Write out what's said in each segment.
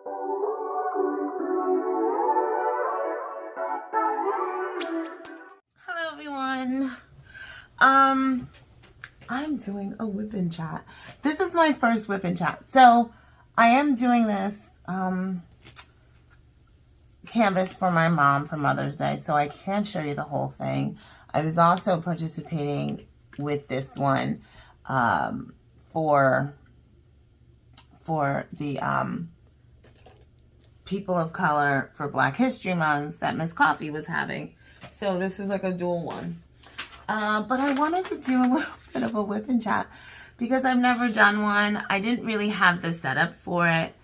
Hello everyone. I'm doing a Wip and Chat. This is my first Wip and Chat. So I am doing this canvas for my mom for Mother's Day, so I can't show you the whole thing. I was also participating with this one for the people of color for Black History Month that Miss Coffee was having. So this is like a dual one. But I wanted to do a little bit of a Wip and Chat because I've never done one. I didn't really have the setup for it,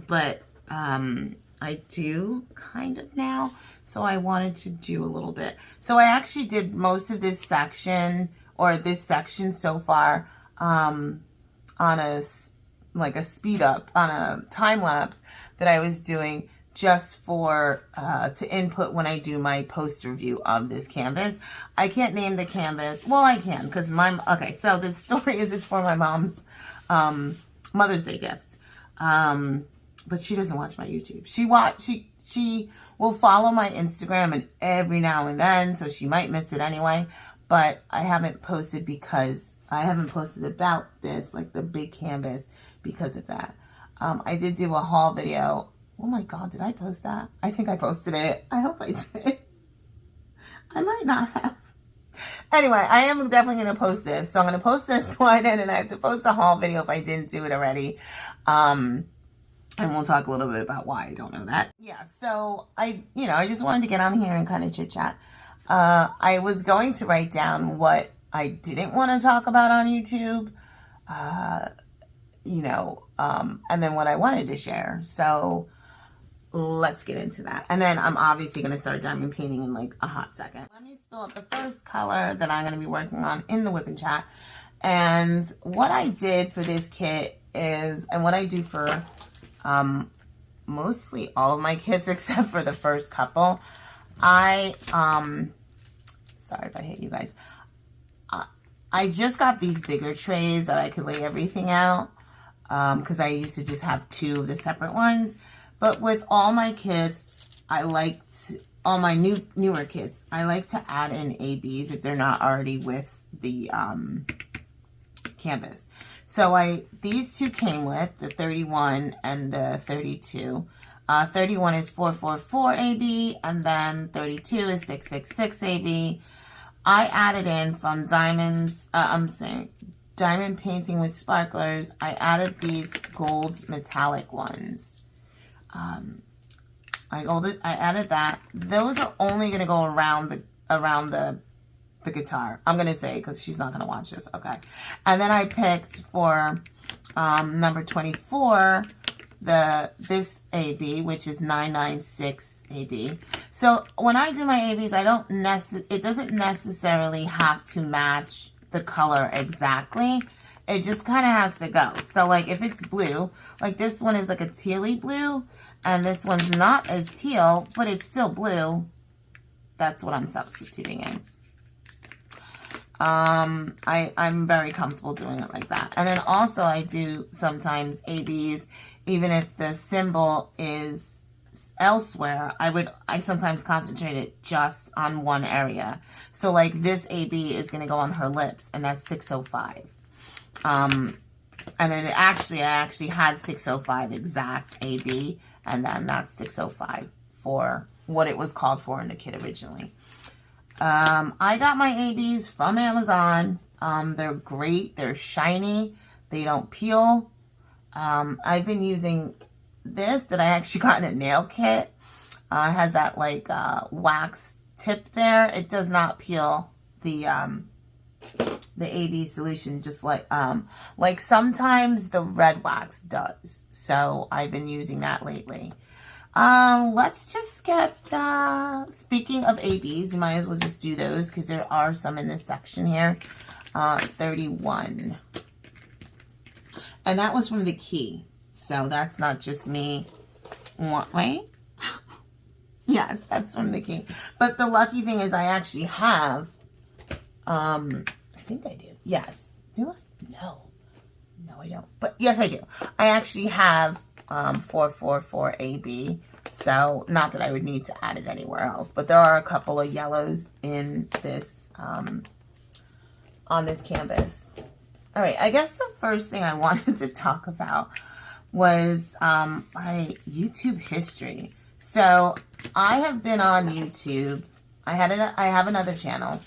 but I do kind of now. So I wanted to do a little bit. So I actually did most of this section, or this section so far, on a speed up, on a time lapse that I was doing just for to input when I do my post review of this canvas. I can't name the canvas. Well, I can, because okay, so the story is it's for my mom's Mother's Day gift. But she doesn't watch my YouTube. She will follow my Instagram and every now and then, so she might miss it anyway. But I haven't posted because I haven't posted about this, like the big canvas, because of that. I did do a haul video. Oh my God, did I post that? I think I posted it. I hope I did. I might not have. Anyway, I am definitely going to post this. So I'm going to post this one, and then I have to post a haul video if I didn't do it already. And we'll talk a little bit about why I don't know that. Yeah, so I just wanted to get on here and kind of chit chat. I was going to write down what I didn't want to talk about on YouTube, and then what I wanted to share. So let's get into that. And then I'm obviously going to start diamond painting in like a hot second. Let me spill up the first color that I'm going to be working on in the Wip and Chat. And what I did for this kit is, and what I do for mostly all of my kits except for the first couple, sorry if I hate you guys. I just got these bigger trays that I could lay everything out, because I used to just have two of the separate ones. But with all my kits, all my newer kits, I like to add in ABs if they're not already with the canvas. So these two came with the 31 and the 32. 31 is 444 AB, and then 32 is 666 AB. I added in from Diamond Painting with Sparklers. I added these gold metallic ones. I added that. Those are only going to go around the guitar. I'm going to say, because she's not going to watch this. Okay. And then I picked for number 24, this AB, which is 996 AB. So when I do my ABs, it doesn't necessarily have to match the color exactly. It just kind of has to go. So like if it's blue, like this one is like a tealy blue, and this one's not as teal, but it's still blue. That's what I'm substituting in. I'm very comfortable doing it like that. And then also I do sometimes ABs, even if the symbol is elsewhere, I sometimes concentrate it just on one area. So like this AB is going to go on her lips, and that's 605. And then I actually had 605 exact AB, and then that's 605 for what it was called for in the kit originally. I got my ABs from Amazon. They're great. They're shiny. They don't peel. I've been using this that I actually got in a nail kit. It has that like wax tip there. It does not peel the AB solution, just like sometimes the red wax does. So I've been using that lately. Let's just get, speaking of ABs, you might as well just do those because there are some in this section here. 31. And that was from the key. So that's not just me. What, wait? Yes, that's from the key. But the lucky thing is I actually have, I think I do. Yes. Do I? No. No, I don't. But yes, I do. I actually have 444AB. So not that I would need to add it anywhere else, but there are a couple of yellows in this, on this canvas. All right, I guess the first thing I wanted to talk about was my YouTube history. So I have been on YouTube. I have another channel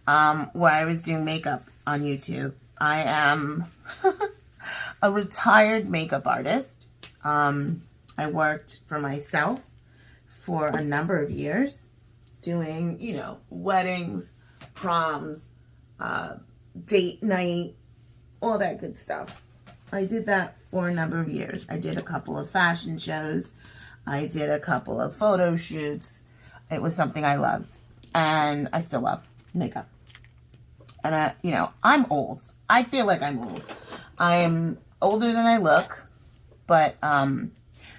where I was doing makeup on YouTube. I am a retired makeup artist. I worked for myself for a number of years doing, you know, weddings, proms, date night, all that good stuff. I did that for a number of years. I did a couple of fashion shows. I did a couple of photo shoots. It was something I loved, and I still love makeup. And you know, I'm old. I feel like I'm old. I am older than I look, but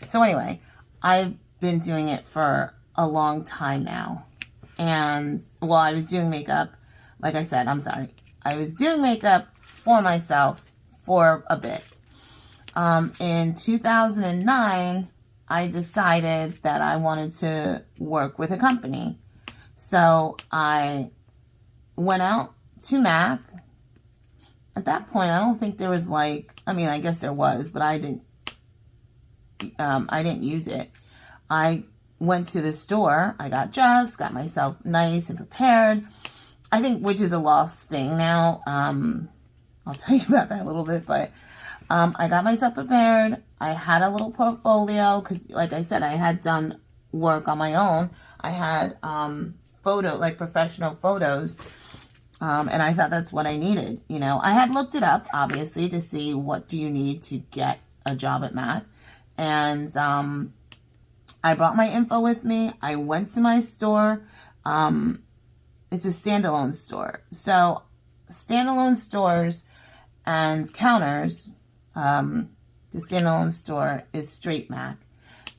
so anyway, I've been doing it for a long time now. And while I was doing makeup, like I said, I'm sorry, I was doing makeup for myself for a bit. In 2009, I decided that I wanted to work with a company. So I went out to MAC. At that point, I don't think there was like, I mean, I guess there was, but I didn't use it. I went to the store. I got dressed, got myself nice and prepared. I think, which is a lost thing now. I'll tell you about that a little bit, but I got myself prepared. I had a little portfolio because, like I said, I had done work on my own. I had professional photos, and I thought that's what I needed. You know, I had looked it up, obviously, to see what do you need to get a job at MAC. And I brought my info with me. I went to my store. It's a standalone store. So standalone stores and counters, the standalone store is straight MAC.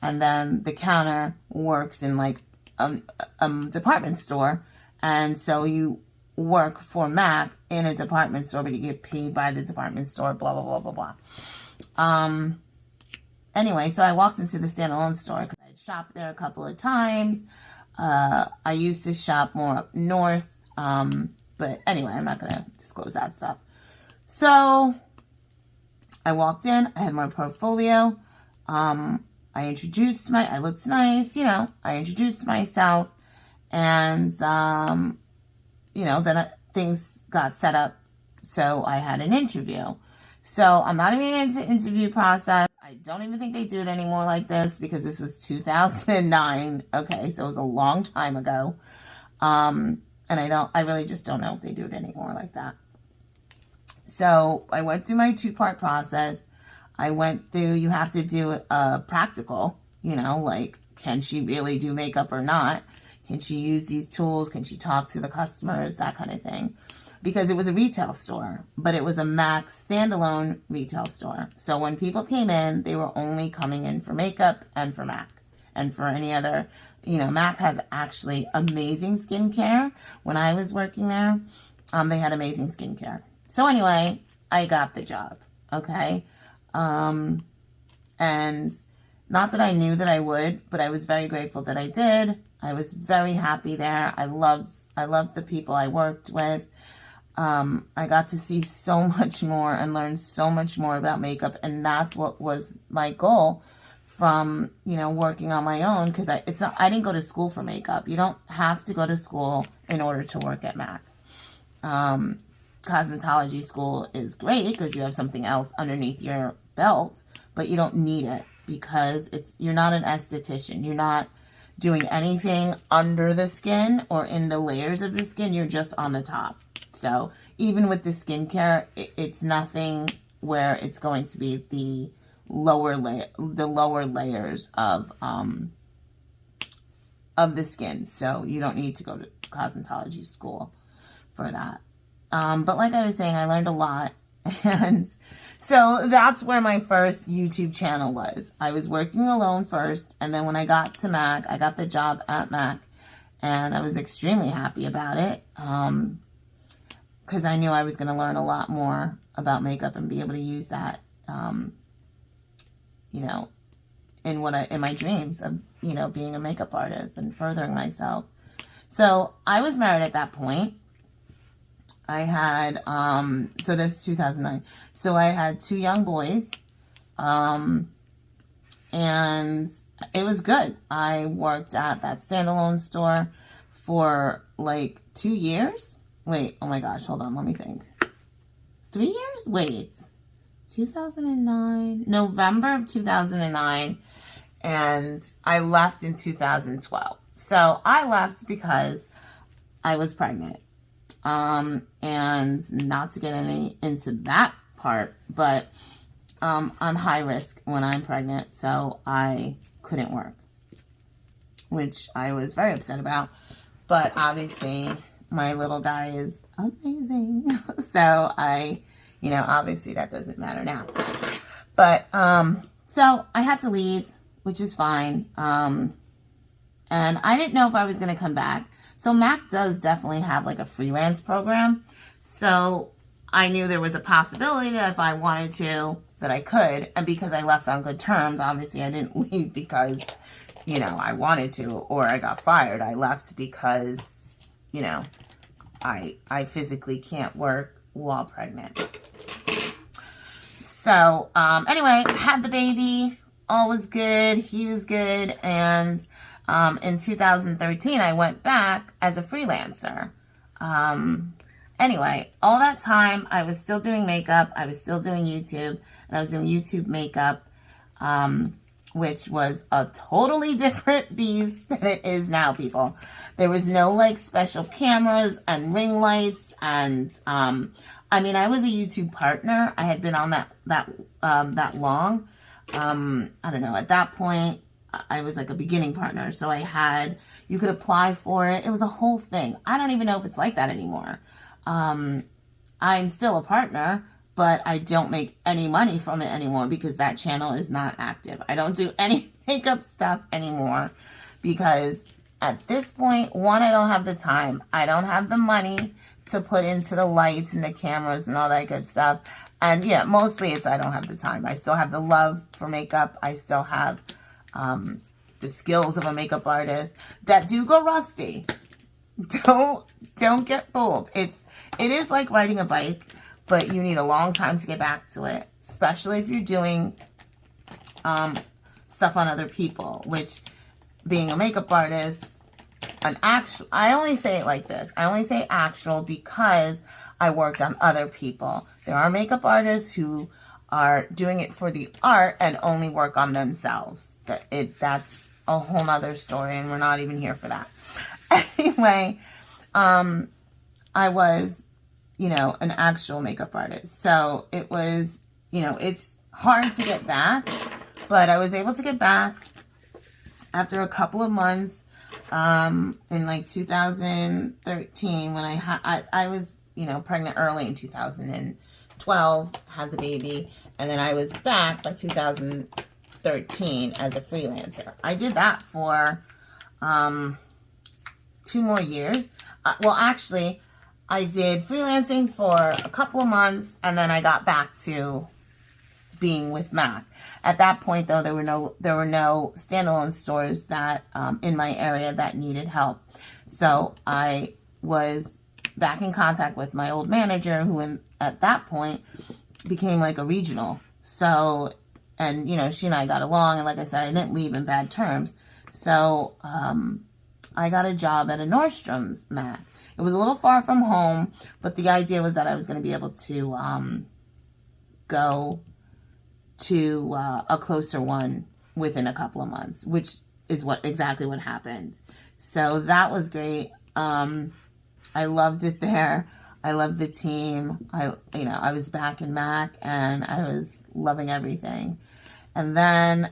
And then the counter works in like a department store. And so you work for MAC in a department store, but you get paid by the department store, blah, blah, blah, blah, blah. Anyway, so I walked into the standalone store because I had shopped there a couple of times. I used to shop more up north. But anyway, I'm not going to disclose that stuff. So I walked in. I had my portfolio. I looked nice, you know. I introduced myself. And, you know, then things got set up. So I had an interview. So I'm not even into interview process. I don't even think they do it anymore like this because this was 2009. Okay, so it was a long time ago. And I really just don't know if they do it anymore like that. So I went through my 2-part process. I went through, you have to do a practical, you know, like, can she really do makeup or not? Can she use these tools? Can she talk to the customers? That kind of thing. Because it was a retail store, but it was a MAC standalone retail store. So when people came in, they were only coming in for makeup and for MAC. And for any other, you know, MAC has actually amazing skincare. When I was working there, they had amazing skincare. So anyway, I got the job, okay? And not that I knew that I would, but I was very grateful that I did. I was very happy there. I loved the people I worked with. I got to see so much more and learn so much more about makeup, and that's what was my goal from, you know, working on my own, because I didn't go to school for makeup. You don't have to go to school in order to work at MAC. Cosmetology school is great because you have something else underneath your belt, but you don't need it because you're not an esthetician. You're not doing anything under the skin or in the layers of the skin. You're just on the top. So even with the skincare, it's nothing where it's going to be the lower layers of the skin. So you don't need to go to cosmetology school for that. But like I was saying, I learned a lot. And so that's where my first YouTube channel was. I was working alone first. And then when I got to MAC, I got the job at MAC. And I was extremely happy about it. Because I knew I was going to learn a lot more about makeup and be able to use that you know, in my dreams of, you know, being a makeup artist and furthering myself. So I was married at that point. I had, so this is 2009. So I had 2 young boys, and it was good. I worked at that standalone store for like 2 years. Wait, oh my gosh, hold on, let me think. 3 years? Wait, 2009, November of 2009, and I left in 2012. So I left because I was pregnant. And not to get into that part, but I'm high risk when I'm pregnant, so I couldn't work, which I was very upset about. But obviously, my little guy is amazing, so you know, obviously that doesn't matter now. But so I had to leave, which is fine. And I didn't know if I was going to come back. So Mac does definitely have like a freelance program. So I knew there was a possibility that if I wanted to, that I could. And because I left on good terms, obviously I didn't leave because, you know, I wanted to or I got fired. I left because, you know, I physically can't work while pregnant. So anyway, I had the baby. All was good. He was good. And in 2013, I went back as a freelancer. Anyway, all that time, I was still doing makeup. I was still doing YouTube. And I was doing YouTube makeup, which was a totally different beast than it is now, people. There was no, like, special cameras and ring lights. And, I mean, I was a YouTube partner. I had been on that long. I don't know. At that point, I was like a beginning partner, so you could apply for it. It was a whole thing. I don't even know if it's like that anymore. I'm still a partner, but I don't make any money from it anymore because that channel is not active. I don't do any makeup stuff anymore because at this point, one, I don't have the time. I don't have the money to put into the lights and the cameras and all that good stuff. And yeah, mostly it's I don't have the time. I still have the love for makeup. I still have the skills of a makeup artist that do go rusty. Don't get fooled. It is like riding a bike, but you need a long time to get back to it, especially if you're doing stuff on other people, which being a makeup artist, I only say it like this. I only say actual because I worked on other people. There are makeup artists who are doing it for the art and only work on themselves. That's a whole nother story, and we're not even here for that. Anyway, I was, you know, an actual makeup artist. So it was, you know, it's hard to get back, but I was able to get back after a couple of months, in like 2013 when I was, you know, pregnant early in 2012, had the baby, and then I was back by 2013 as a freelancer. I did that for 2 more years. Well, actually, I did freelancing for a couple of months, and then I got back to being with Mac. At that point, though, there were no standalone stores that in my area that needed help. So I was back in contact with my old manager, who at that point became like a regional. So, and you know, she and I got along, and like I said, I didn't leave in bad terms. So I got a job at a Nordstrom's Mac. It was a little far from home, but the idea was that I was going to be able to go to a closer one within a couple of months, which is exactly what happened. So that was great. I loved it there. I loved the team. I was back in Mac, and I was loving everything. And then,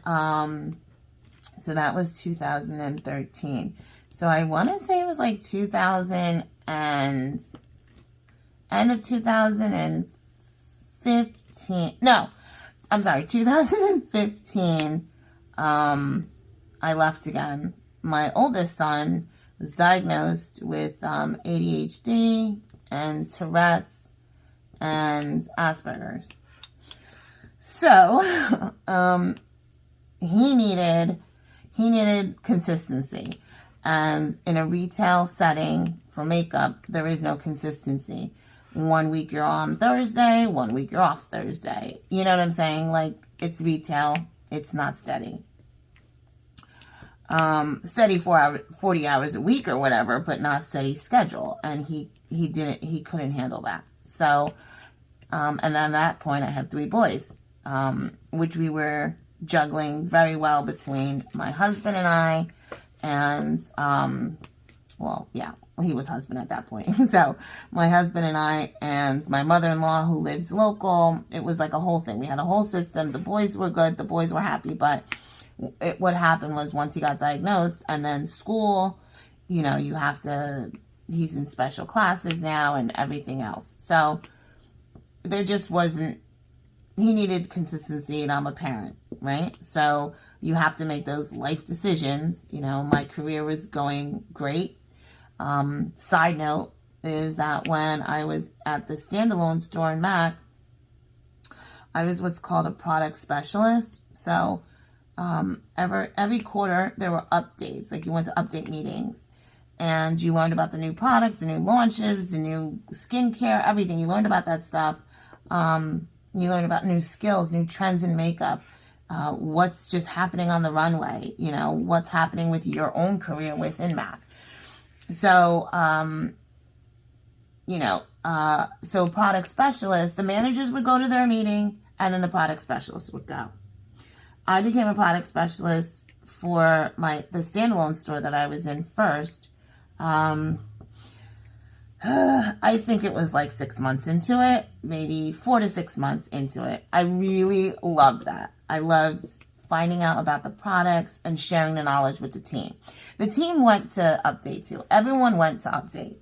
so that was 2013. So I want to say it was like 2000 and end of 2015. No, I'm sorry, 2015. I left again. My oldest son was diagnosed with ADHD and Tourette's and Asperger's. So, he needed consistency. And in a retail setting for makeup, there is no consistency. 1 week you're on Thursday, 1 week you're off Thursday. You know what I'm saying? Like, it's retail. It's not steady. Steady 40 hours a week or whatever, but not steady schedule. And he couldn't handle that. So, and then at that point I had 3 boys, which we were juggling very well between my husband and I, and, well, yeah, he was husband at that point. So my husband and I and my mother-in-law who lives local, it was like a whole thing. We had a whole system. The boys were good. The boys were happy. But what happened was once he got diagnosed and then school, you know, he's in special classes now and everything else. So there just wasn't, he needed consistency, and I'm a parent, right? So you have to make those life decisions. You know, my career was going great. Side note is that when I was at the standalone store in Mac, I was what's called a product specialist. So every quarter there were updates. Like, you went to update meetings and you learned about the new products, the new launches, the new skincare, everything. You learned about that stuff. You learn about new skills, new trends in makeup, what's just happening on the runway, you know, what's happening with your own career within MAC. So, you know, so product specialists, the managers would go to their meeting and then the product specialists would go. I became a product specialist for the standalone store that I was in first. I think it was like 6 months into it, maybe 4 to 6 months into it. I really loved that. I loved finding out about the products and sharing the knowledge with the team. The team went to update too. Everyone went to update,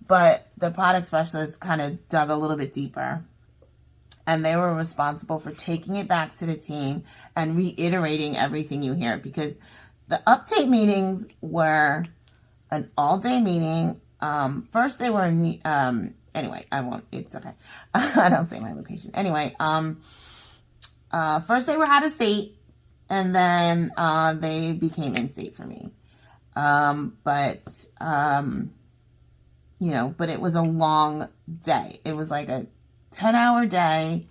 but the product specialists kind of dug a little bit deeper, and they were responsible for taking it back to the team and reiterating everything you hear, because the update meetings were an all-day meeting. First they were in, anyway, it's okay. I don't say my location. Anyway, first they were out of state, and then, they became in-state for me. But it was a long day. It was like a 10-hour day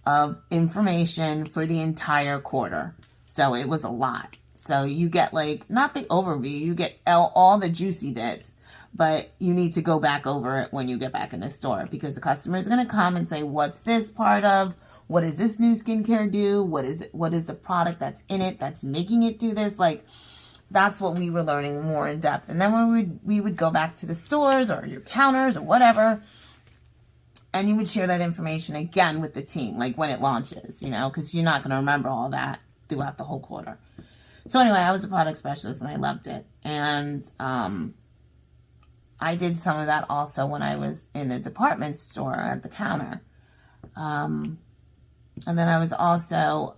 of information for the entire quarter. So it was a lot. So you get not the overview, you get all the juicy bits, but you need to go back over it when you get back in the store, because the customer is going to come and say, what's this part of? What does this new skincare do? What is it? What is the product that's in it that's making it do this? That's what we were learning more in depth. And then when we would go back to the stores or your counters or whatever, and you would share that information again with the team, like when it launches, because you're not going to remember all that throughout the whole quarter. So anyway, I was a product specialist and I loved it. And I did some of that also when I was in the department store at the counter. And then I was also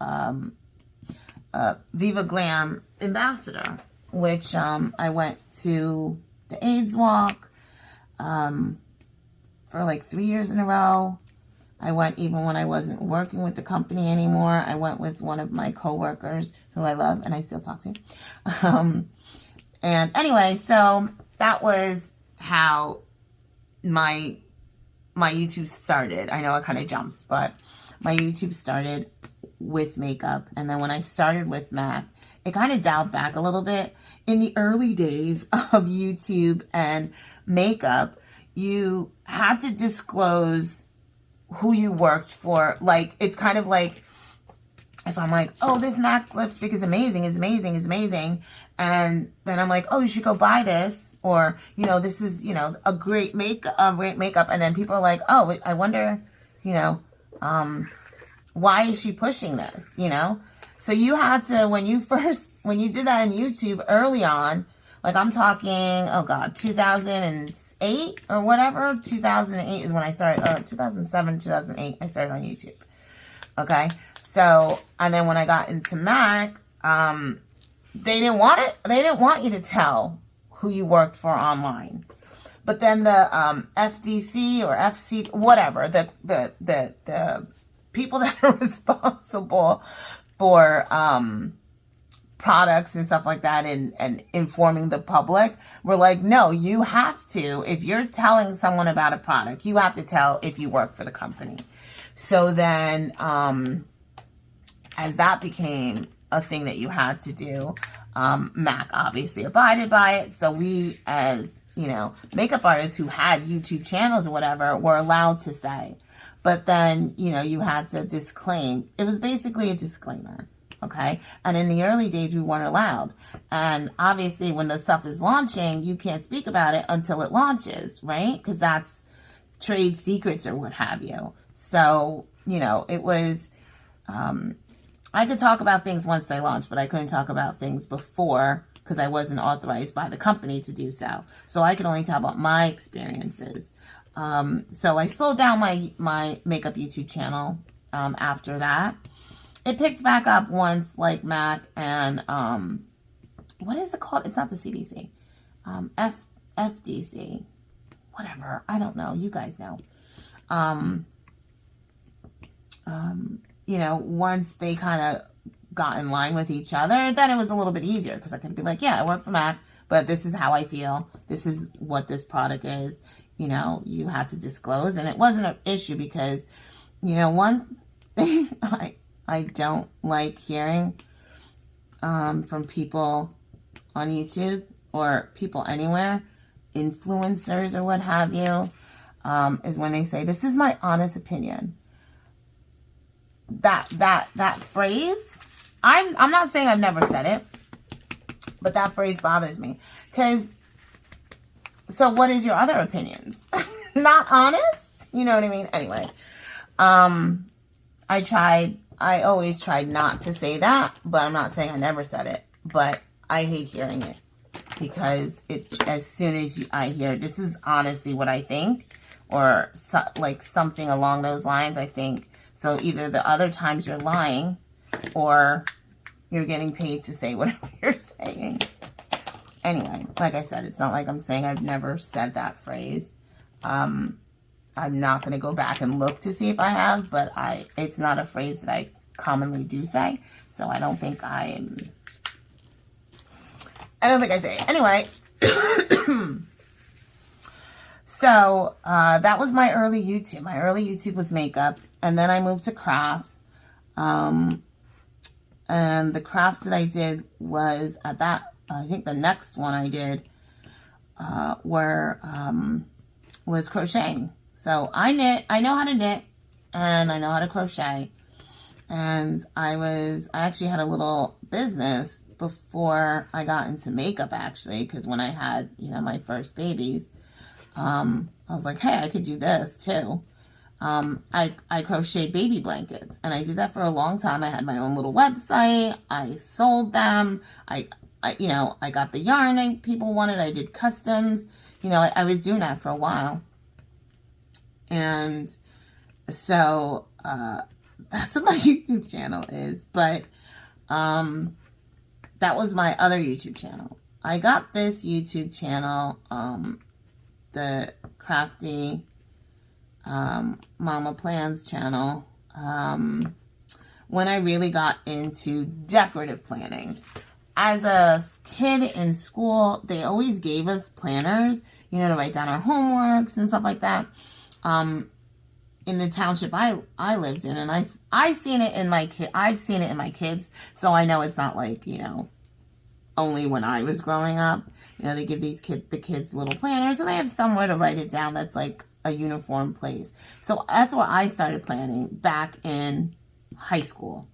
Viva Glam ambassador, which I went to the AIDS walk for 3 years in a row. I went even when I wasn't working with the company anymore. I went with one of my coworkers who I love and I still talk to. And anyway, so that was how my YouTube started. I know it kind of jumps, but my YouTube started with makeup. And then when I started with MAC, it kind of dialed back a little bit. In the early days of YouTube and makeup, you had to disclose who you worked for. It's kind of like, if I'm like, oh, this MAC lipstick is amazing, is amazing, is amazing. And then I'm like, oh, you should go buy this. Or, this is, a great makeup. And then people are like, oh, I wonder, why is she pushing this, So you had to, when you did that on YouTube early on, I'm talking, oh God, 2008 or whatever. 2008 is when I started, 2007, 2008, I started on YouTube. Okay. So, and then when I got into MAC, they didn't want it. They didn't want you to tell who you worked for online. But then the FDC or FC, whatever, the people that are responsible for products and stuff like that and informing the public. We're like, no, you have to, if you're telling someone about a product, you have to tell if you work for the company. So then, as that became a thing that you had to do, MAC obviously abided by it. So we, as, you know, makeup artists who had YouTube channels or whatever, were allowed to say. But then, you know, you had to disclaim. It was basically a disclaimer, okay? And in the early days, we weren't allowed. And obviously, when the stuff is launching, you can't speak about it until it launches, right? Because that's trade secrets or what have you. So, you know, it was, I could talk about things once they launched, but I couldn't talk about things before because I wasn't authorized by the company to do so. So I could only tell about my experiences. So I slowed down my makeup YouTube channel after that. It picked back up once, like MAC and, what is it called? It's not the CDC. FDC. Whatever. I don't know. You guys know. You know, once they kind of got in line with each other, then it was a little bit easier because I could be like, yeah, I work for MAC, but this is how I feel. This is what this product is. You know, you had to disclose, and it wasn't an issue because, you know, one thing I don't like hearing from people on YouTube or people anywhere, influencers or what have you, is when they say, this is my honest opinion. That phrase, I'm not saying I've never said it, but that phrase bothers me. Because, so what is your other opinions? Not honest? You know what I mean? Anyway, I always tried not to say that, but I'm not saying I never said it. But I hate hearing it. Because as soon as I hear, this is honestly what I think, or like something along those lines, I think. So either the other times you're lying, or you're getting paid to say whatever you're saying. Anyway, like I said, it's not like I'm saying I've never said that phrase. I'm not going to go back and look to see if I have, but it's not a phrase that I commonly do say. So I don't think I say it. Anyway, so that was my early YouTube. My early YouTube was makeup. And then I moved to crafts. And the crafts that I did was at that, I think the next one I did was crocheting. So I know how to knit, and I know how to crochet. And I actually had a little business before I got into makeup, actually, because when I had, you know, my first babies, I was like, hey, I could do this too. I crocheted baby blankets, and I did that for a long time. I had my own little website. I sold them. I got the yarn people wanted. I did customs. You know, I was doing that for a while. And so, that's what my YouTube channel is. But, that was my other YouTube channel. I got this YouTube channel, the Crafty Mama Plans channel, when I really got into decorative planning. As a kid in school, they always gave us planners, you know, to write down our homeworks and stuff like that. In the township I lived in, and I've seen it in my kids, so I know it's not like, you know, only when I was growing up. You know, they give the kids little planners, and they have somewhere to write it down that's like a uniform place. So that's where I started planning back in high school.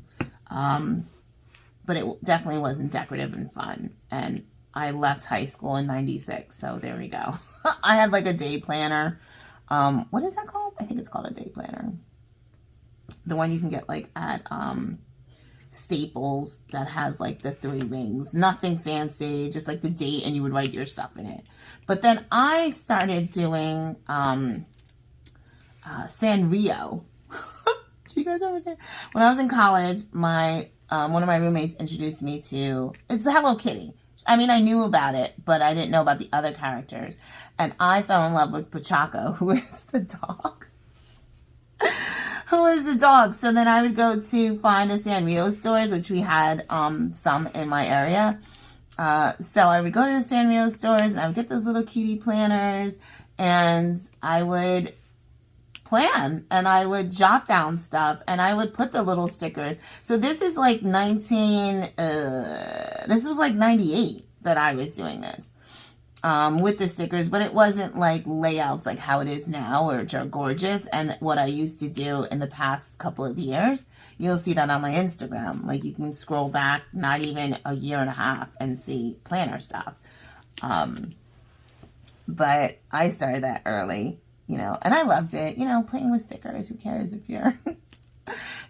But it definitely wasn't decorative and fun. And I left high school in 96, so there we go. I had like a day planner. What is that called? I think it's called a day planner. The one you can get like at Staples that has like the 3 rings. Nothing fancy, just like the date, and you would write your stuff in it. But then I started doing Sanrio. Do you guys understand? When I was in college, my one of my roommates introduced me to, it's Hello Kitty. I mean, I knew about it, but I didn't know about the other characters. And I fell in love with Pachaco, who is the dog. who is the dog? So then I would go to find the Sanrio stores, which we had some in my area. So I would go to the Sanrio stores and I would get those little cutie planners and I would plan and I would jot down stuff and I would put the little stickers. So this is like this was like 98 that I was doing this. With the stickers, but it wasn't like layouts like how it is now, which are gorgeous. And what I used to do in the past couple of years, you'll see that on my Instagram. Like you can scroll back not even a year and a half and see planner stuff. But I started that early, and I loved it. Playing with stickers. Who cares if you're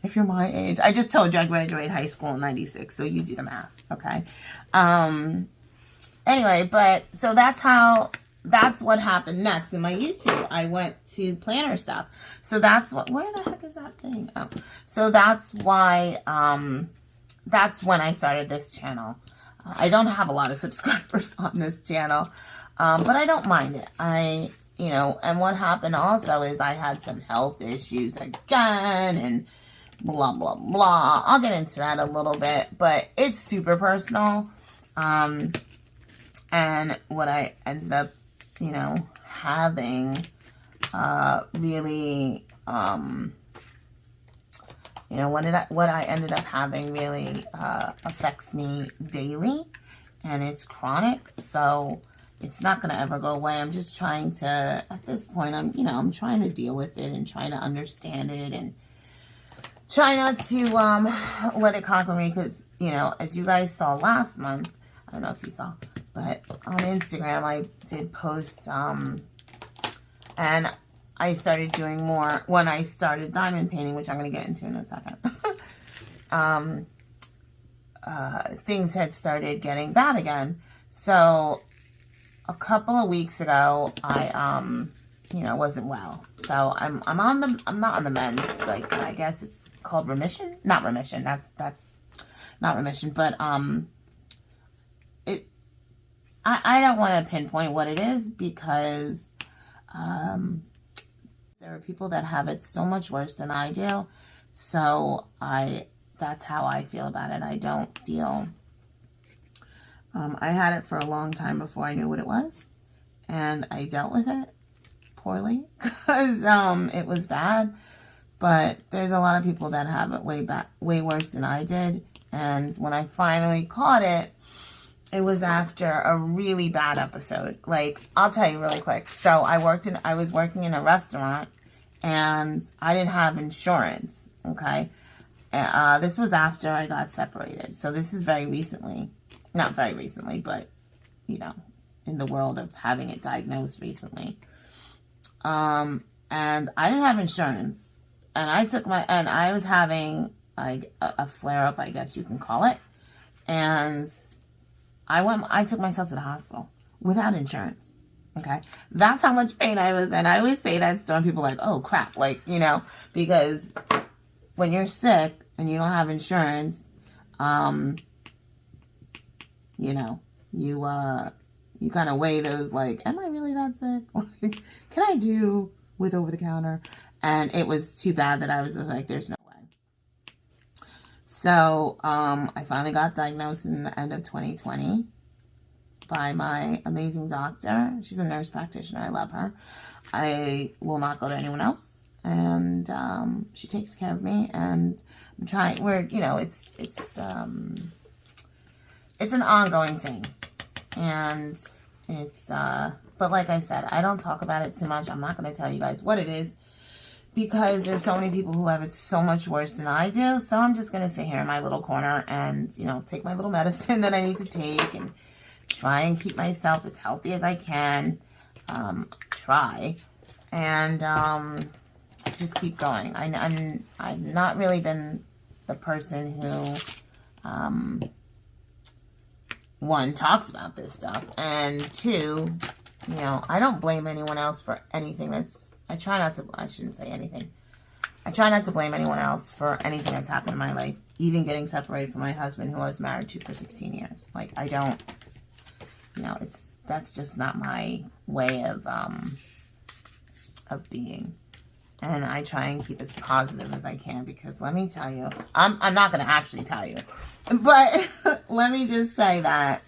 if you're my age? I just told you I graduated high school in 96, so you do the math, okay? Anyway, but so that's what happened next in my YouTube. I went to planner stuff. So that's where the heck is that thing? Oh, so that's why, that's when I started this channel. I don't have a lot of subscribers on this channel, but I don't mind it. And what happened also is I had some health issues again and blah, blah, blah. I'll get into that a little bit, but it's super personal. And what I ended up, having, really, what I ended up having really, affects me daily, and it's chronic, so it's not going to ever go away. I'm just trying to, at this point, I'm trying to deal with it and trying to understand it and try not to, let it conquer me, because, as you guys saw last month, I don't know if you saw, but on Instagram, I did post, and I started doing more when I started diamond painting, which I'm going to get into in a second. Things had started getting bad again. So a couple of weeks ago, I, wasn't well. So I'm not on the mends. Like, I guess it's called remission. Not remission. That's not remission, but, I don't want to pinpoint what it is because there are people that have it so much worse than I do. So that's how I feel about it. I don't feel, I had it for a long time before I knew what it was. And I dealt with it poorly because it was bad. But there's a lot of people that have it way worse than I did. And when I finally caught it, it was after a really bad episode. Like, I'll tell you really quick. So I was working in a restaurant and I didn't have insurance. Okay. This was after I got separated. So this is very recently, not very recently, but in the world of having it diagnosed recently. And I didn't have insurance and I was having like a flare up, I guess you can call it. And I took myself to the hospital without insurance. Okay. That's how much pain I was in. I always say that story and people are like, oh crap. Like, because when you're sick and you don't have insurance, you kind of weigh those like, am I really that sick? Like, can I do with over the counter? And it was too bad that I was just like, there's no way. So, I finally got diagnosed in the end of 2020 by my amazing doctor. She's a nurse practitioner. I love her. I will not go to anyone else. And, she takes care of me and I'm trying, it's an ongoing thing. And it's, but like I said, I don't talk about it too much. I'm not going to tell you guys what it is, because there's so many people who have it so much worse than I do. So I'm just going to sit here in my little corner and, take my little medicine that I need to take and try and keep myself as healthy as I can. Try. And just keep going. I've not really been the person who, one, talks about this stuff. And two, I don't blame anyone else for anything I shouldn't say anything. I try not to blame anyone else for anything that's happened in my life, even getting separated from my husband, who I was married to for 16 years. Like, I don't, that's just not my way of being. And I try and keep as positive as I can, because let me tell you, I'm not going to actually tell you, but let me just say that,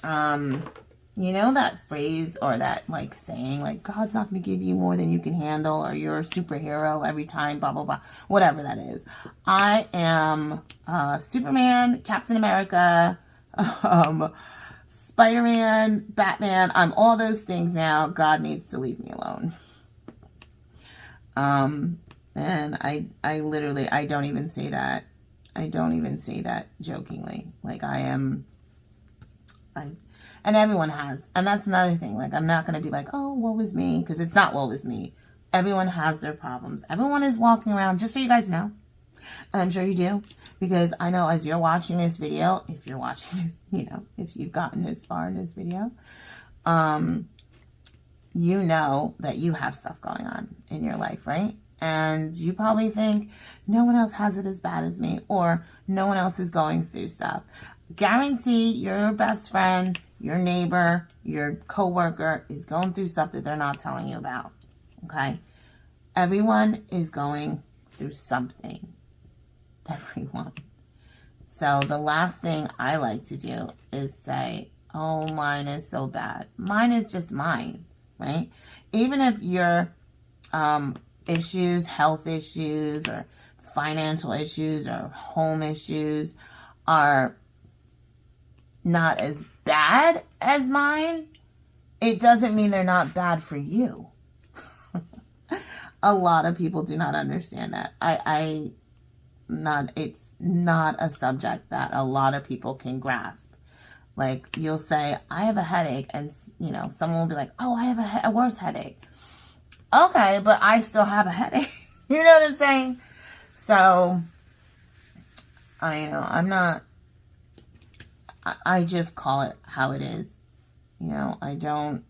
you know that phrase or that like saying, like, God's not going to give you more than you can handle, or you're a superhero every time, blah, blah, blah, whatever that is. I am Superman, Captain America, Spider-Man, Batman. I'm all those things now. God needs to leave me alone. And I literally, I don't even say that. I don't even say that jokingly. Like, and everyone has. And that's another thing. Like, I'm not going to be like, oh, woe is me, because it's not woe is me. Everyone has their problems. Everyone is walking around, just so you guys know. And I'm sure you do, because I know as you're watching this video, if you're watching this, you know, if you've gotten this far in this video, you know that you have stuff going on in your life, right? And you probably think no one else has it as bad as me, or no one else is going through stuff. Guarantee your best friend, your neighbor, your coworker is going through stuff that they're not telling you about, okay? Everyone is going through something. Everyone. So the last thing I like to do is say, oh, mine is so bad. Mine is just mine. Right? Even if your issues, health issues, or financial issues, or home issues are not as bad as mine, it doesn't mean they're not bad for you. A lot of people do not understand that. It's not a subject that a lot of people can grasp. Like, you'll say, I have a headache, and, you know, someone will be like, oh, I have a worse headache. Okay, but I still have a headache. You know what I'm saying? So, I just call it how it is. You know, I don't,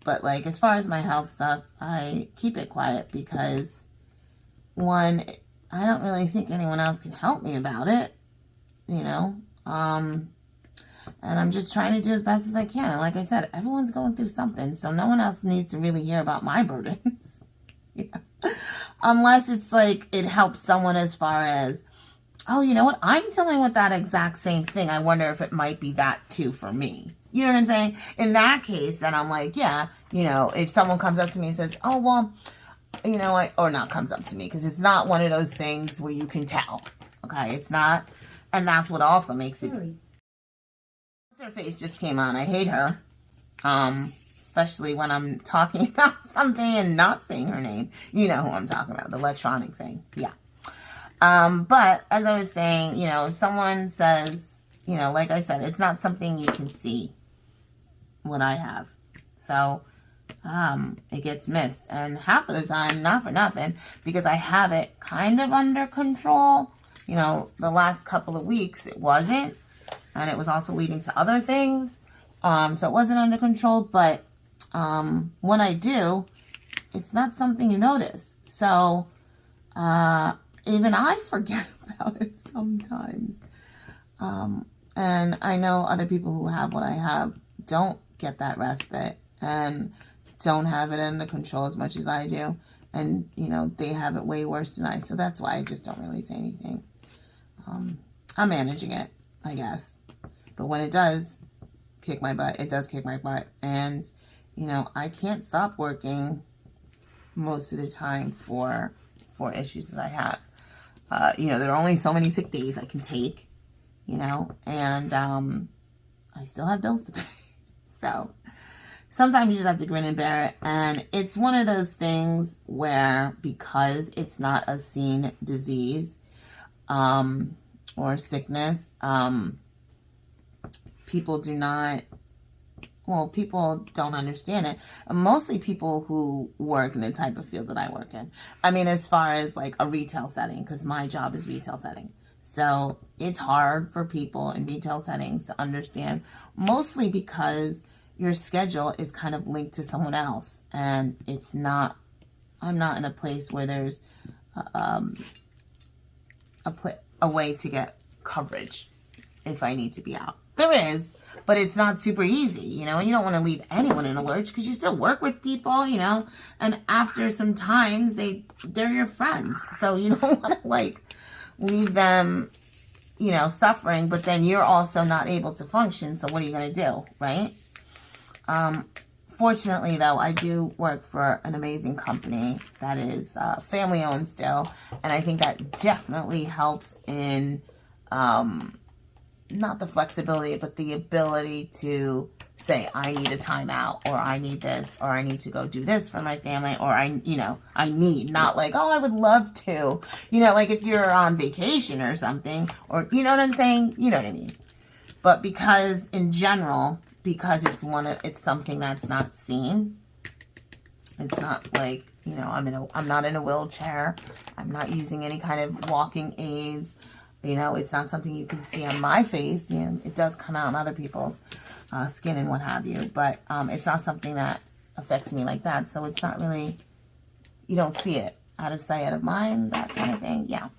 but, like, as far as my health stuff, I keep it quiet because, one, I don't really think anyone else can help me about it, you know? And I'm just trying to do as best as I can. And like I said, everyone's going through something, so no one else needs to really hear about my burdens. Yeah. Unless it's like it helps someone as far as, oh, you know what? I'm dealing with that exact same thing. I wonder if it might be that too for me. You know what I'm saying? In that case, then I'm like, yeah, you know, if someone comes up to me and says, oh, well, you know what? Or not comes up to me, because it's not one of those things where you can tell. Okay? It's not. And that's what also makes it. What's her face just came on. I hate her. Especially when I'm talking about something and not saying her name. You know who I'm talking about. The electronic thing. Yeah. But as I was saying, you know, if someone says, you know, like I said, it's not something you can see what I have. So, it gets missed. And half of the time, not for nothing, because I have it kind of under control. You know, the last couple of weeks, it wasn't. And it was also leading to other things. So it wasn't under control. But when I do, it's not something you notice. So even I forget about it sometimes. And I know other people who have what I have don't get that respite. And don't have it under control as much as I do. And, you know, they have it way worse than I. So that's why I just don't really say anything. I'm managing it, I guess. But when it does kick my butt, it does kick my butt. And, you know, I can't stop working most of the time for issues that I have. You know, there are only so many sick days I can take, you know, and I still have bills to pay. So sometimes you just have to grin and bear it. And it's one of those things where, because it's not a seen disease, or sickness, people don't understand it. Mostly people who work in the type of field that I work in. I mean, as far as like a retail setting, because my job is retail setting. So it's hard for people in retail settings to understand, mostly because your schedule is kind of linked to someone else. And I'm not in a place where there's a way to get coverage if I need to be out. There is, but it's not super easy, you know, and you don't want to leave anyone in a lurch because you still work with people, you know, and after some times they're your friends. So you don't want to like leave them, you know, suffering, but then you're also not able to function. So what are you going to do, right? Fortunately, though, I do work for an amazing company that is family-owned still, and I think that definitely helps in not the flexibility, but the ability to say, I need a timeout, or I need this, or I need to go do this for my family, or I need, not like, oh, I would love to, you know, like if you're on vacation or something, or, you know what I'm saying? You know what I mean? But because in general, because it's something that's not seen. It's not like, you know, I'm not in a wheelchair. I'm not using any kind of walking aids. You know, it's not something you can see on my face. You know, it does come out on other people's skin and what have you. But it's not something that affects me like that. So it's not really, you don't see it. Out of sight, out of mind, that kind of thing. Yeah.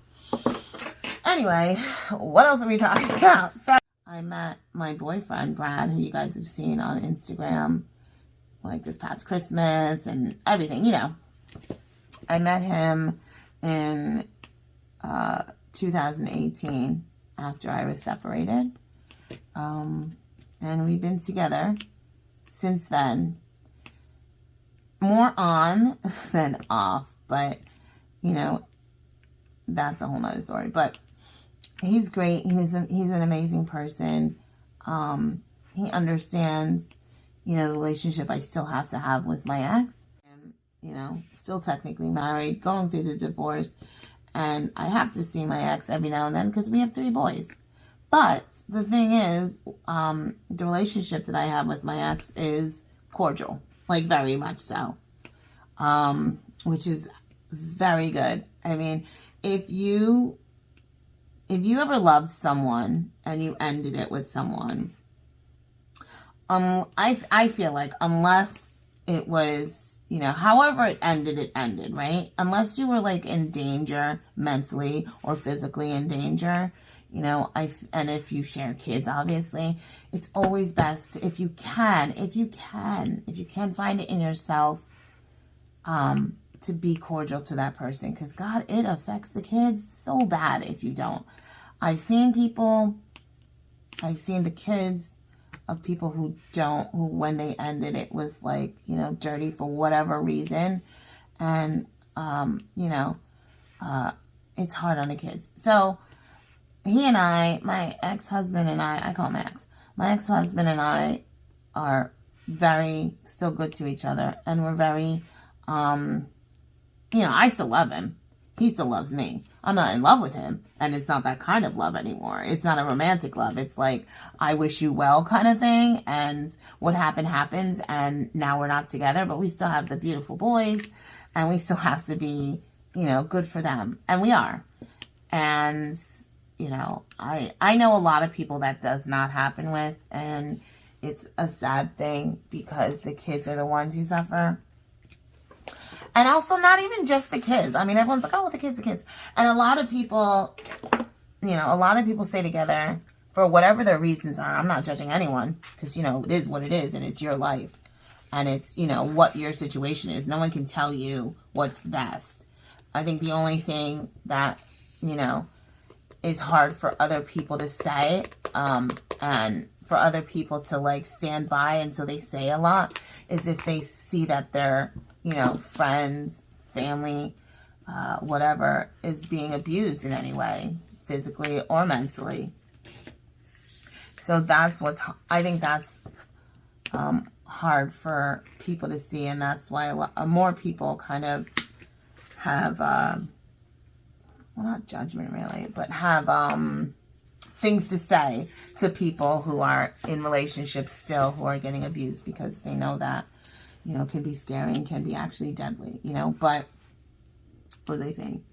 Anyway, what else are we talking about? So I met my boyfriend, Brad, who you guys have seen on Instagram, like this past Christmas and everything, you know. I met him in 2018 after I was separated. And we've been together since then. More on than off, but, you know, that's a whole nother story. But he's great. He's an amazing person. He understands, you know, the relationship I still have to have with my ex. And, you know, still technically married, going through the divorce. And I have to see my ex every now and then because we have 3 boys. But the thing is, the relationship that I have with my ex is cordial. Like, very much so. Which is very good. I mean, if you ever loved someone and you ended it with someone, I feel like unless it was, you know, however it ended, right? Unless you were like in danger mentally or physically in danger, you know, and if you share kids, obviously, it's always best if you can find it in yourself, to be cordial to that person, because God, it affects the kids so bad if you don't. I've seen the kids of people who when they ended, it was like, you know, dirty for whatever reason. And, you know, it's hard on the kids. So he and my ex-husband and I call him my ex. My ex-husband and I are very still good to each other. And we're very, you know, I still love him. He still loves me. I'm not in love with him. And it's not that kind of love anymore. It's not a romantic love. It's like, I wish you well kind of thing. And what happened happens. And now we're not together. But we still have the beautiful boys. And we still have to be, you know, good for them. And we are. And, you know, I know a lot of people that does not happen with. And it's a sad thing because the kids are the ones who suffer. And also not even just the kids. I mean, everyone's like, oh, the kids. And a lot of people, you know, stay together for whatever their reasons are. I'm not judging anyone because, you know, it is what it is and it's your life. And it's, you know, what your situation is. No one can tell you what's best. I think the only thing that, you know, is hard for other people to say, and for other people to, like, stand by, and so they say a lot, is if they see that they're, you know, friends, family, whatever, is being abused in any way, physically or mentally. So that's I think that's hard for people to see, and that's why more people kind of have, well, not judgment really, but have things to say to people who are in relationships still who are getting abused, because they know that, you know, can be scary and can be actually deadly, you know. But what was I saying?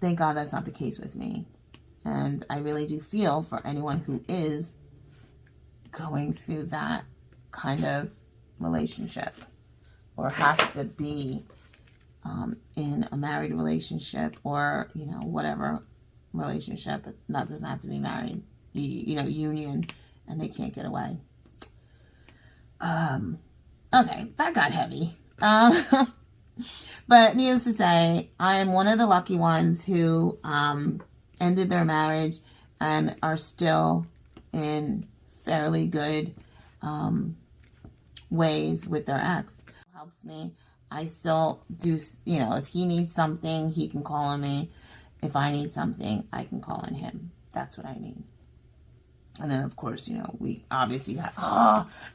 Thank God that's not the case with me. And I really do feel for anyone who is going through that kind of relationship or has to be in a married relationship or, you know, whatever relationship. That doesn't have to be married. union, and they can't get away. Okay, that got heavy. But needless to say, I am one of the lucky ones who ended their marriage and are still in fairly good ways with their ex. It helps me. I still do, if he needs something, he can call on me. If I need something, I can call on him. That's what I need. And then, of course, we obviously have,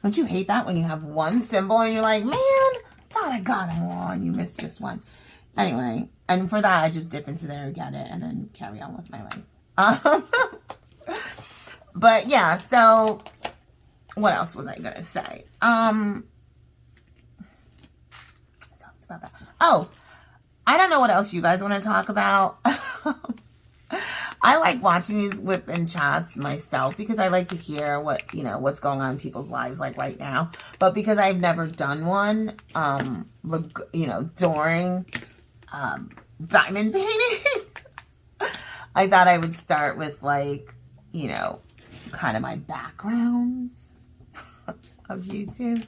don't you hate that when you have one symbol and you're like, man, thought I got them all and you missed just one. Anyway, and for that, I just dip into there, get it, and then carry on with my life. But yeah, so what else was I going to say? Talked about that. Oh, I don't know what else you guys want to talk about. I like watching these Wip and Chats myself because I like to hear what's going on in people's lives like right now. But because I've never done one, during diamond painting, I thought I would start with kind of my backgrounds of YouTube.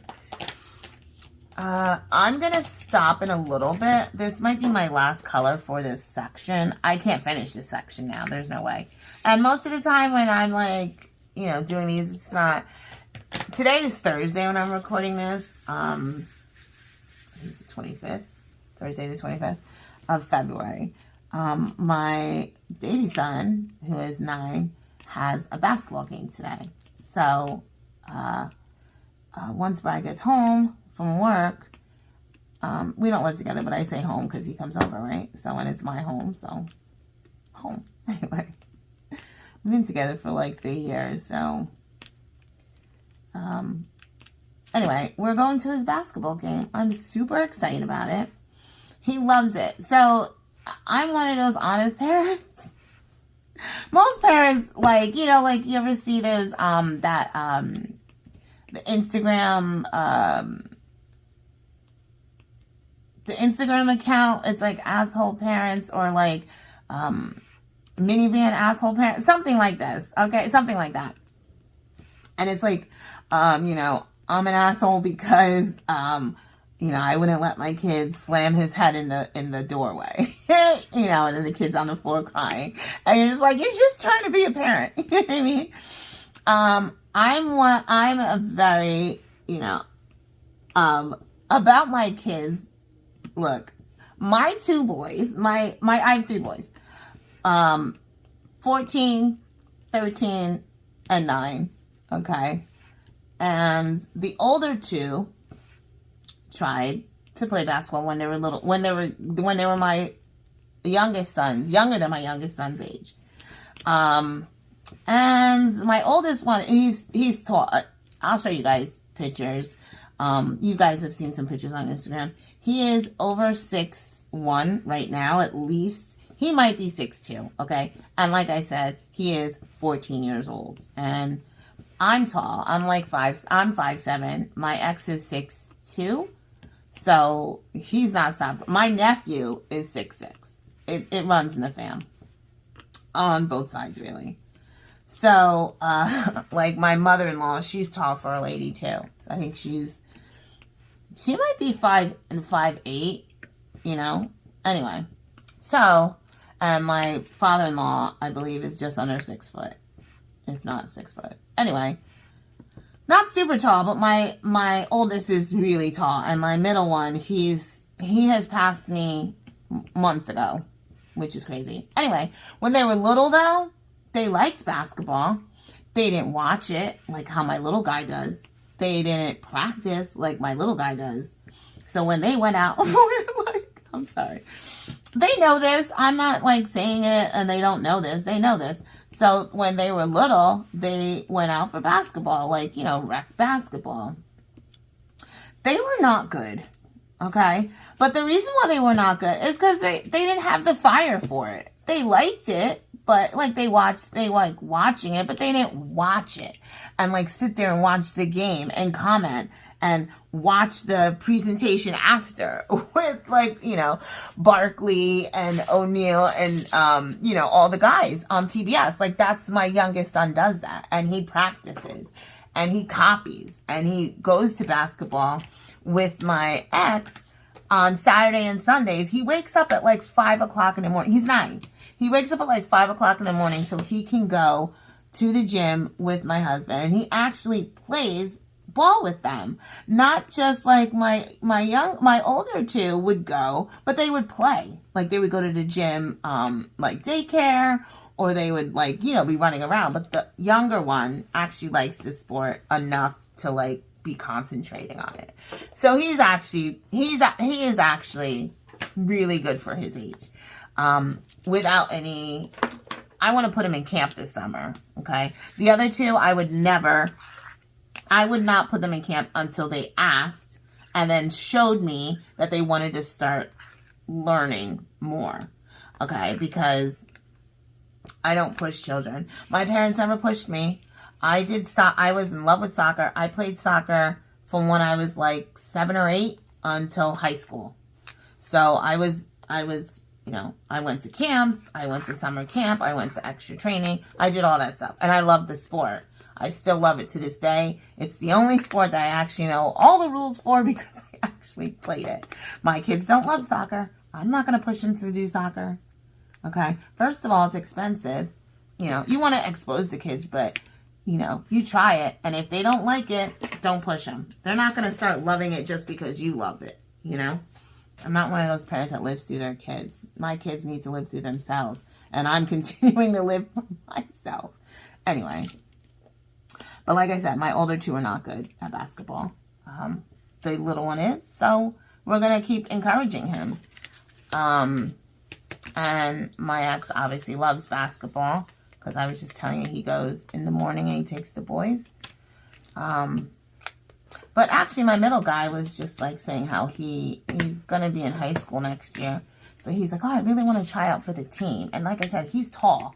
I'm going to stop in a little bit. This might be my last color for this section. I can't finish this section now. There's no way. And most of the time when I'm doing these, it's not. Today is Thursday when I'm recording this. It's the 25th. Thursday the 25th of February. My baby son, who is 9, has a basketball game today. So, once Brad gets home from work, we don't live together, but I say home because he comes over, right? So, and it's my home, so home. Anyway, we've been together for 3 years, so anyway, we're going to his basketball game. I'm super excited about it. He loves it. So, I'm one of those honest parents. Most parents, you ever see those, the Instagram account, it's asshole parents or minivan asshole parents, something like this, okay, something like that. And it's I'm an asshole because, I wouldn't let my kid slam his head in the doorway, and then the kid's on the floor crying, and you're just you're just trying to be a parent, you know what I mean? I'm a very, about my kids. Look, my 2 boys, I have 3 boys, 14, 13, and 9, okay? And the older 2 tried to play basketball when they were little, when they were my youngest sons, younger than my youngest son's age. And my oldest one, he's tall. I'll show you guys pictures. You guys have seen some pictures on Instagram. He is over 6'1" right now, at least. He might be 6'2", okay? And like I said, he is 14 years old. And I'm tall. I'm I'm 5'7". My ex is 6'2". So he's not stopping. My nephew is 6'6". It runs in the fam. On both sides, really. So, my mother-in-law, she's tall for a lady, too. So I think she might be 5'8", Anyway. So, and my father-in-law, I believe, is just under 6 foot. If not 6 foot. Anyway. Not super tall, but my oldest is really tall. And my middle one, he has passed me months ago. Which is crazy. Anyway, when they were little, though, they liked basketball. They didn't watch it like how my little guy does. They didn't practice like my little guy does. So when they went out, I'm sorry. They know this. I'm not saying it and they don't know this. They know this. So when they were little, they went out for basketball, rec basketball. They were not good. Okay? But the reason why they were not good is because they didn't have the fire for it. They liked it, but like they like watching it, but they didn't watch it and like sit there and watch the game and comment and watch the presentation after with like, you know, Barkley and O'Neal and, you know, all the guys on TBS. Like that's my youngest son does that, and he practices and he copies and he goes to basketball with my ex on Saturday and Sundays. He wakes up at like 5 o'clock in the morning. He's 9. He wakes up at like 5 o'clock in the morning so he can go to the gym with my husband, and he actually plays ball with them. Not just like my older two would go, but they would play. Like they would go to the gym, like daycare, or they would like, you know, be running around. But the younger one actually likes the sport enough to like be concentrating on it. So he is actually really good for his age. Without any, I want to put him in camp this summer. Okay. The other two, I would not put them in camp until they asked and then showed me that they wanted to start learning more. Okay. Because I don't push children. My parents never pushed me. I was in love with soccer. I played soccer from when I was like 7 or 8 until high school. So I was, you know, I went to camps. I went to summer camp. I went to extra training. I did all that stuff. And I love the sport. I still love it to this day. It's the only sport that I actually know all the rules for because I actually played it. My kids don't love soccer. I'm not going to push them to do soccer. Okay. First of all, it's expensive. You know, you want to expose the kids, but you know, you try it, and if they don't like it, don't push them. They're not going to start loving it just because you love it, you know? I'm not one of those parents that lives through their kids. My kids need to live through themselves, and I'm continuing to live for myself. Anyway, but like I said, my older two are not good at basketball. The little one is, so we're going to keep encouraging him. And my ex obviously loves basketball. Because I was just telling you, he goes in the morning and he takes the boys. But actually, my middle guy was just like saying how he's going to be in high school next year. So he's like, oh, I really want to try out for the team. And like I said, he's tall.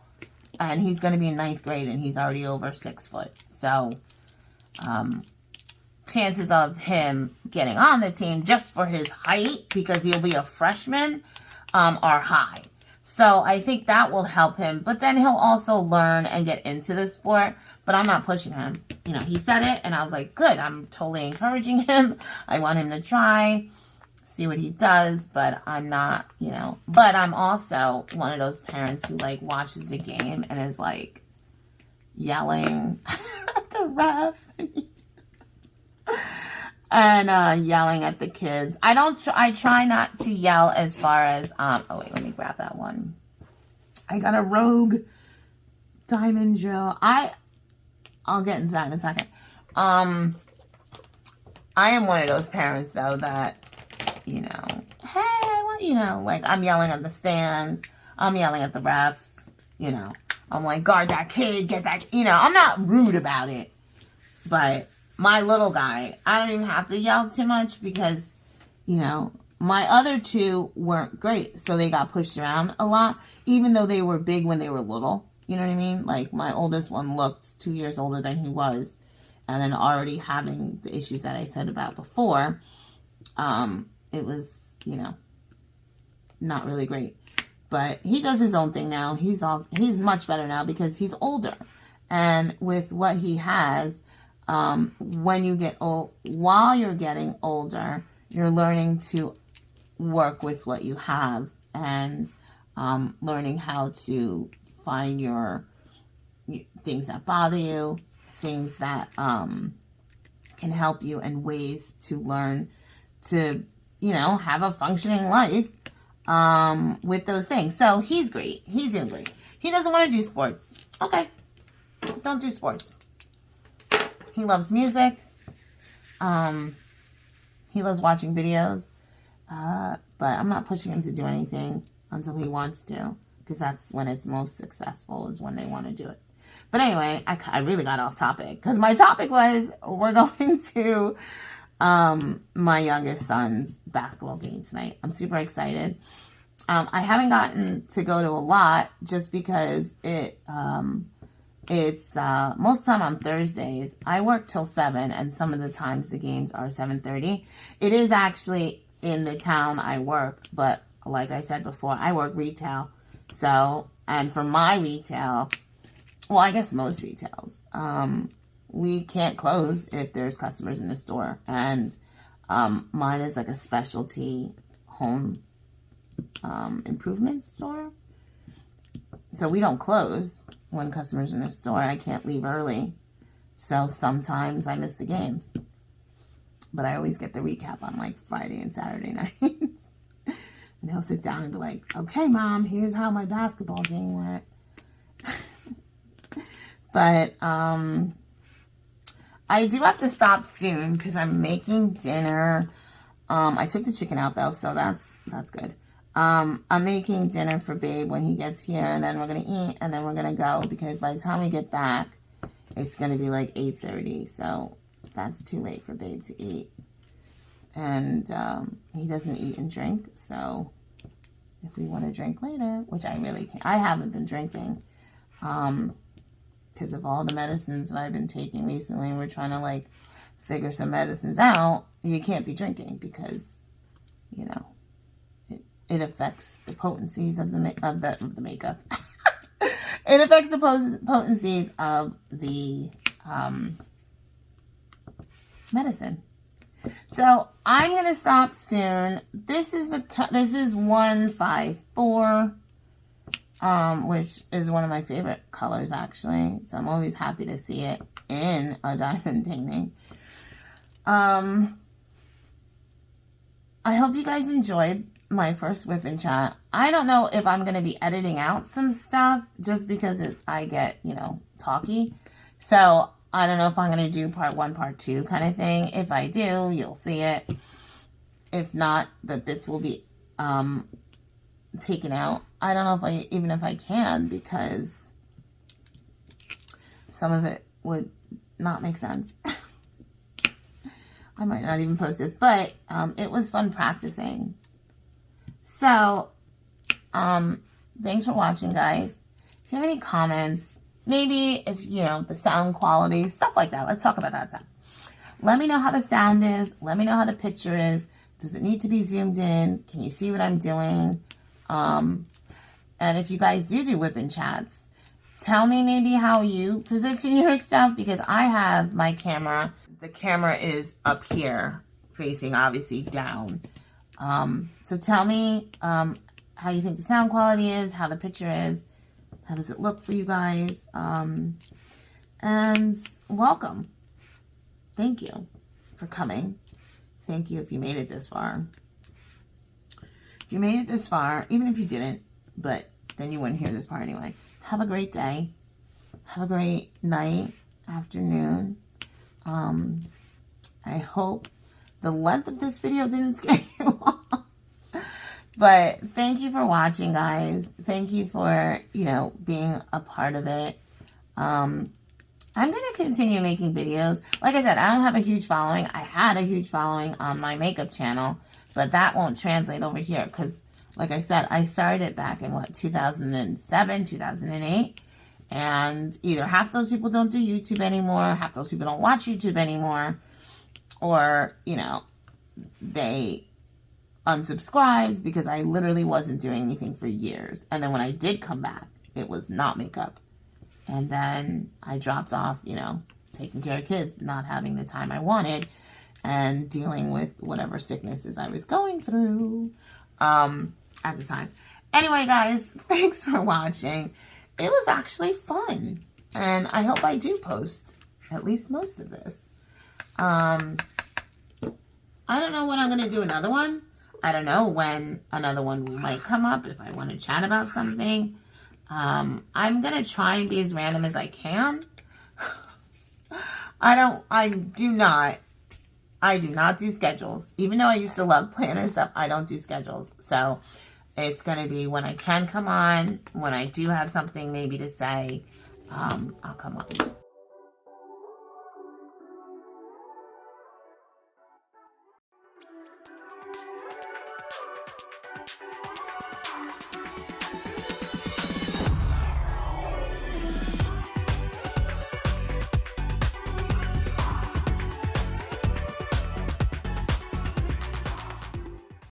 And he's going to be in 9th grade and he's already over 6 foot. So chances of him getting on the team just for his height, because he'll be a freshman, are high. So I think that will help him. But then he'll also learn and get into the sport. But I'm not pushing him. You know, he said it, and I was like, good. I'm totally encouraging him. I want him to try, see what he does. But I'm not, you know. But I'm also one of those parents who, like, watches the game and is, like, yelling at the ref. And yelling at the kids. I try not to yell as far as, oh wait, let me grab that one. I got a Rogue diamond drill. I'll get into that in a second. I am one of those parents though that, you know, hey, I want, you know, like I'm yelling at the stands. I'm yelling at the refs, you know. I'm like, guard that kid, get that, you know, I'm not rude about it, but my little guy, I don't even have to yell too much because, you know, my other two weren't great. So they got pushed around a lot, even though they were big when they were little. You know what I mean? Like my oldest one looked 2 years older than he was. And then already having the issues that I said about before, it was, you know, not really great. But he does his own thing now. He's much better now because he's older. And with what he has, when you get old, while you're getting older, you're learning to work with what you have and learning how to find your things that bother you, things that can help you, and ways to learn to, you know, have a functioning life with those things. So he's great. He's doing great. He doesn't want to do sports. Okay. Don't do sports. He loves music. He loves watching videos. But I'm not pushing him to do anything until he wants to, because that's when it's most successful, is when they want to do it. But anyway, I really got off topic, because my topic was we're going to my youngest son's basketball game tonight. I'm super excited. I haven't gotten to go to a lot just because it's most of the time on Thursdays. I work till 7, and some of the times the games are 7:30. It is actually in the town I work, but like I said before, I work retail. So, and for my retail, well, I guess most retails, we can't close if there's customers in the store. And mine is like a specialty home improvement store. So we don't close when customers are in the store. I can't leave early. So sometimes I miss the games. But I always get the recap on like Friday and Saturday nights. And he'll sit down and be like, okay, Mom, here's how my basketball game went. But I do have to stop soon because I'm making dinner. I took the chicken out though, so that's good. I'm making dinner for Babe when he gets here, and then we're going to eat, and then we're going to go, because by the time we get back, it's going to be like 8:30, so that's too late for Babe to eat. And he doesn't eat and drink, so if we want to drink later, which I really can't. I haven't been drinking because of all the medicines that I've been taking recently, and we're trying to like figure some medicines out. You can't be drinking because, you know, it affects the potencies of the makeup. It affects the potencies of the medicine. So I'm gonna stop soon. This is 154, which is one of my favorite colors actually. So I'm always happy to see it in a diamond painting. I hope you guys enjoyed my first Whip and Chat. I don't know if I'm going to be editing out some stuff just because I get, you know, talky. So I don't know if I'm going to do part 1, part 2 kind of thing. If I do, you'll see it. If not, the bits will be taken out. I don't know even if I can, because some of it would not make sense. I might not even post this, but it was fun practicing. So, thanks for watching, guys. If you have any comments, maybe if, you know, the sound quality, stuff like that. Let's talk about that stuff. Let me know how the sound is. Let me know how the picture is. Does it need to be zoomed in? Can you see what I'm doing? And if you guys do Whip and Chats, tell me maybe how you position your stuff, because I have my camera. The camera is up here, facing obviously down. So tell me how you think the sound quality is, how the picture is, how does it look for you guys, and welcome. Thank you for coming. Thank you if you made it this far. If you made it this far, even if you didn't, but then you wouldn't hear this part anyway. Have a great day. Have a great night, afternoon. I hope the length of this video didn't scare you off. But thank you for watching, guys. Thank you for, you know, being a part of it. I'm going to continue making videos. Like I said, I don't have a huge following. I had a huge following on my makeup channel, but that won't translate over here because, like I said, I started it back in, 2007, 2008. And either half those people don't do YouTube anymore, half those people don't watch YouTube anymore, or, you know, they unsubscribed because I literally wasn't doing anything for years. And then when I did come back, it was not makeup. And then I dropped off, you know, taking care of kids, not having the time I wanted, and dealing with whatever sicknesses I was going through at the time. Anyway, guys, thanks for watching. It was actually fun, and I hope I do post at least most of this. I don't know when I'm going to do another one. I don't know when another one might come up if I want to chat about something. I'm going to try and be as random as I can. I do not do schedules. Even though I used to love planner stuff, I don't do schedules. So it's going to be when I can come on, when I do have something maybe to say, I'll come on.